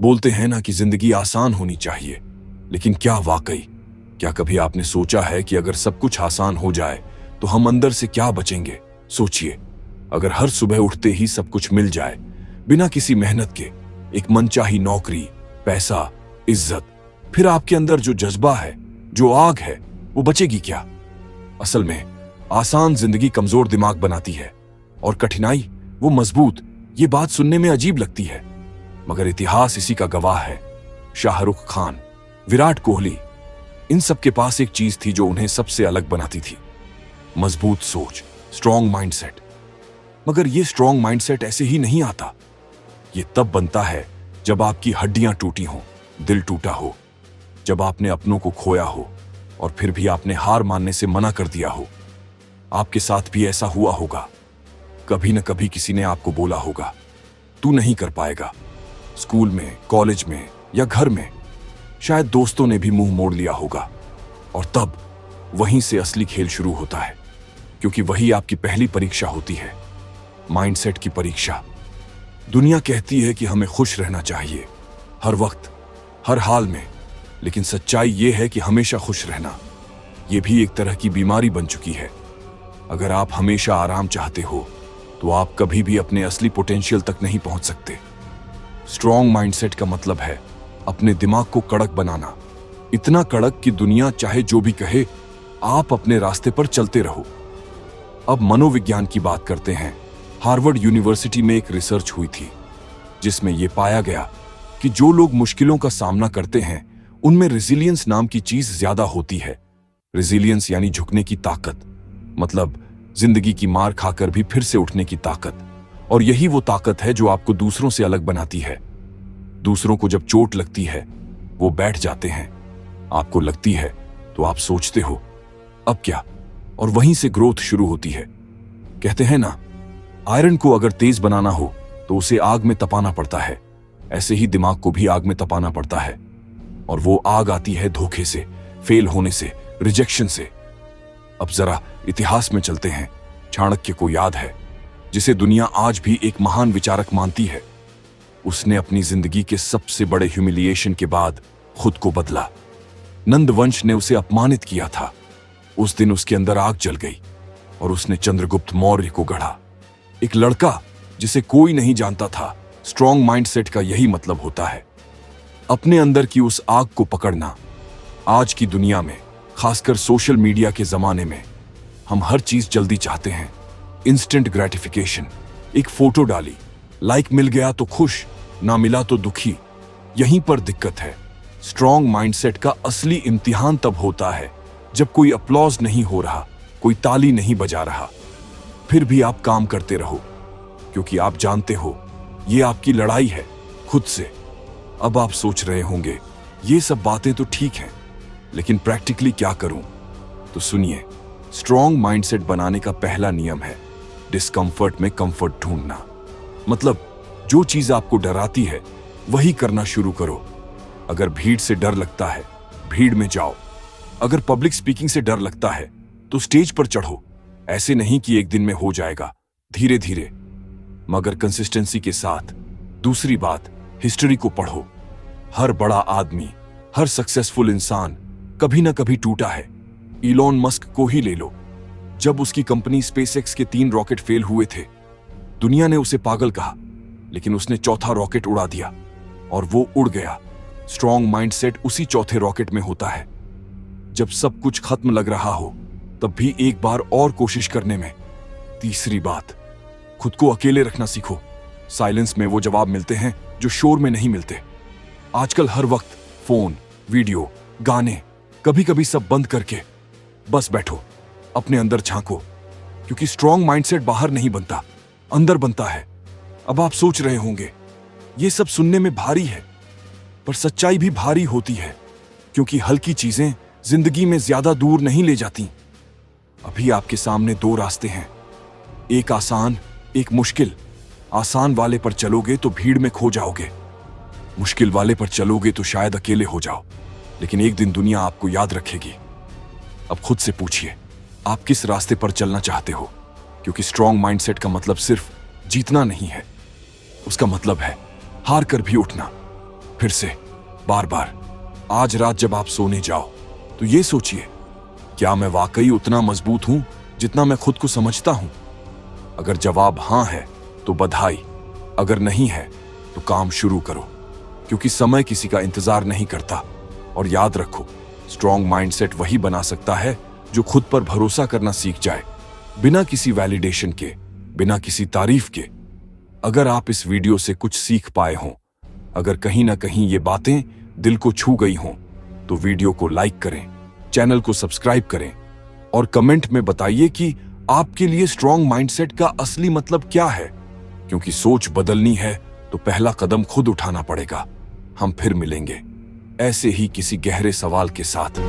बोलते हैं ना कि जिंदगी आसान होनी चाहिए, लेकिन क्या वाकई? क्या कभी आपने सोचा है कि अगर सब कुछ आसान हो जाए तो हम अंदर से क्या बचेंगे? सोचिए, अगर हर सुबह उठते ही सब कुछ मिल जाए, बिना किसी मेहनत के, एक मनचाही नौकरी, पैसा, इज्जत, फिर आपके अंदर जो जज्बा है, जो आग है, वो बचेगी क्या? असल में आसान जिंदगी कमजोर दिमाग बनाती है और कठिनाई वो मजबूत। ये बात सुनने में अजीब लगती है, मगर इतिहास इसी का गवाह है। शाहरुख खान, विराट कोहली, इन सब के पास एक चीज थी जो उन्हें सबसे अलग बनाती थी, मजबूत सोच, स्ट्रॉन्ग माइंडसेट। मगर ये स्ट्रॉन्ग माइंडसेट ऐसे ही नहीं आता। ये तब बनता है जब आपकी हड्डियां टूटी हों, दिल टूटा हो, जब आपने अपनों को खोया हो और फिर भी आपने हार मानने से मना कर दिया हो। आपके साथ भी ऐसा हुआ होगा। कभी न कभी किसी ने आपको बोला होगा, तू नहीं कर पाएगा। स्कूल में, कॉलेज में या घर में। शायद दोस्तों ने भी मुंह मोड़ लिया होगा। और तब वहीं से असली खेल शुरू होता है, क्योंकि वही आपकी पहली परीक्षा होती है, माइंडसेट की परीक्षा। दुनिया कहती है कि हमें खुश रहना चाहिए, हर वक्त, हर हाल में, लेकिन सच्चाई यह है कि हमेशा खुश रहना यह भी एक तरह की बीमारी बन चुकी है। अगर आप हमेशा आराम चाहते हो तो आप कभी भी अपने असली पोटेंशियल तक नहीं पहुंच सकते। स्ट्रॉन्ग माइंडसेट का मतलब है अपने दिमाग को कड़क बनाना, इतना कड़क कि दुनिया चाहे जो भी कहे, आप अपने रास्ते पर चलते रहो। अब मनोविज्ञान की बात करते हैं। हार्वर्ड यूनिवर्सिटी में एक रिसर्च हुई थी जिसमें यह पाया गया कि जो लोग मुश्किलों का सामना करते हैं उनमें रेजिलियंस नाम की चीज ज्यादा होती है। रेजिलियंस यानी झुकने की ताकत, मतलब जिंदगी की मार खाकर भी फिर से उठने की ताकत। और यही वो ताकत है जो आपको दूसरों से अलग बनाती है। दूसरों को जब चोट लगती है वो बैठ जाते हैं, आपको लगती है तो आप सोचते हो अब क्या, और वहीं से ग्रोथ शुरू होती है। कहते हैं ना, आयरन को अगर तेज बनाना हो तो उसे आग में तपाना पड़ता है, ऐसे ही दिमाग को भी आग में तपाना पड़ता है। और वो आग आती है धोखे से, फेल होने से, रिजेक्शन से। अब जरा इतिहास में चलते हैं। चाणक्य को याद है, जिसे दुनिया आज भी एक महान विचारक मानती है। उसने अपनी जिंदगी के सबसे बड़े ह्यूमिलिएशन के बाद खुद को बदला। नंद वंश ने उसे अपमानित किया था। उस दिन उसके अंदर आग जल गई और उसने चंद्रगुप्त मौर्य को गढ़ा, एक लड़का जिसे कोई नहीं जानता था। स्ट्रॉन्ग माइंडसेट का यही मतलब होता है, अपने अंदर की उस आग को पकड़ना। आज की दुनिया में, खासकर सोशल मीडिया के जमाने में, हम हर चीज जल्दी चाहते हैं। इंस्टेंट ग्रेटिफिकेशन, एक फोटो डाली, लाइक मिल गया तो खुश, ना मिला तो दुखी। यहीं पर दिक्कत है। स्ट्रॉन्ग माइंडसेट का असली इम्तिहान तब होता है जब कोई अपलॉज नहीं हो रहा, कोई ताली नहीं बजा रहा, फिर भी आप काम करते रहो, क्योंकि आप जानते हो ये आपकी लड़ाई है खुद से। अब आप सोच रहे होंगे, ये सब बातें तो ठीक हैं, लेकिन प्रैक्टिकली क्या करूं? तो सुनिए, स्ट्रॉन्ग माइंडसेट बनाने का पहला नियम है डिस्कंफर्ट में कंफर्ट ढूंढना। मतलब जो चीज आपको डराती है वही करना शुरू करो। अगर भीड़ से डर लगता है, भीड़ में जाओ। अगर पब्लिक स्पीकिंग से डर लगता है तो स्टेज पर चढ़ो। ऐसे नहीं कि एक दिन में हो जाएगा, धीरे धीरे, मगर कंसिस्टेंसी के साथ। दूसरी बात, हिस्ट्री को पढ़ो। हर बड़ा आदमी, हर सक्सेसफुल इंसान कभी ना कभी टूटा है। इलॉन मस्क को ही ले लो। जब उसकी कंपनी स्पेसएक्स के 3 रॉकेट फेल हुए थे, दुनिया ने उसे पागल कहा, लेकिन उसने चौथा रॉकेट उड़ा दिया और वो उड़ गया। स्ट्रॉन्ग माइंडसेट उसी चौथे रॉकेट में होता है। जब सब कुछ खत्म लग रहा हो तब भी एक बार और कोशिश करने में। तीसरी बात, खुद को अकेले रखना सीखो। साइलेंस में वो जवाब मिलते हैं जो शोर में नहीं मिलते। आजकल हर वक्त फोन, वीडियो, गाने, कभी कभी सब बंद करके बस बैठो, अपने अंदर झांको, क्योंकि स्ट्रॉन्ग माइंडसेट बाहर नहीं बनता, अंदर बनता है। अब आप सोच रहे होंगे, ये सब सुनने में भारी है, पर सच्चाई भी भारी होती है, क्योंकि हल्की चीजें जिंदगी में ज्यादा दूर नहीं ले जाती। अभी आपके सामने 2 रास्ते हैं, एक आसान, एक मुश्किल। आसान वाले पर चलोगे तो भीड़ में खो जाओगे, मुश्किल वाले पर चलोगे तो शायद अकेले हो जाओ, लेकिन एक दिन दुनिया आपको याद रखेगी। अब खुद से पूछिए, आप किस रास्ते पर चलना चाहते हो? क्योंकि स्ट्रॉन्ग माइंडसेट का मतलब सिर्फ जीतना नहीं है, उसका मतलब है हार कर भी उठना, फिर से, बार बार। आज रात जब आप सोने जाओ तो ये सोचिए, क्या मैं वाकई उतना मजबूत हूं जितना मैं खुद को समझता हूं? अगर जवाब हां है तो बधाई, अगर नहीं है तो काम शुरू करो, क्योंकि समय किसी का इंतजार नहीं करता। और याद रखो, स्ट्रॉन्ग माइंडसेट वही बना सकता है जो खुद पर भरोसा करना सीख जाए, बिना किसी वैलिडेशन के, बिना किसी तारीफ के। अगर आप इस वीडियो से कुछ सीख पाए हों, अगर कहीं ना कहीं ये बातें दिल को छू गई हों, तो वीडियो को लाइक करें, चैनल को सब्सक्राइब करें और कमेंट में बताइए कि आपके लिए स्ट्रॉन्ग माइंडसेट का असली मतलब क्या है। क्योंकि सोच बदलनी है तो पहला कदम खुद उठाना पड़ेगा। हम फिर मिलेंगे ऐसे ही किसी गहरे सवाल के साथ।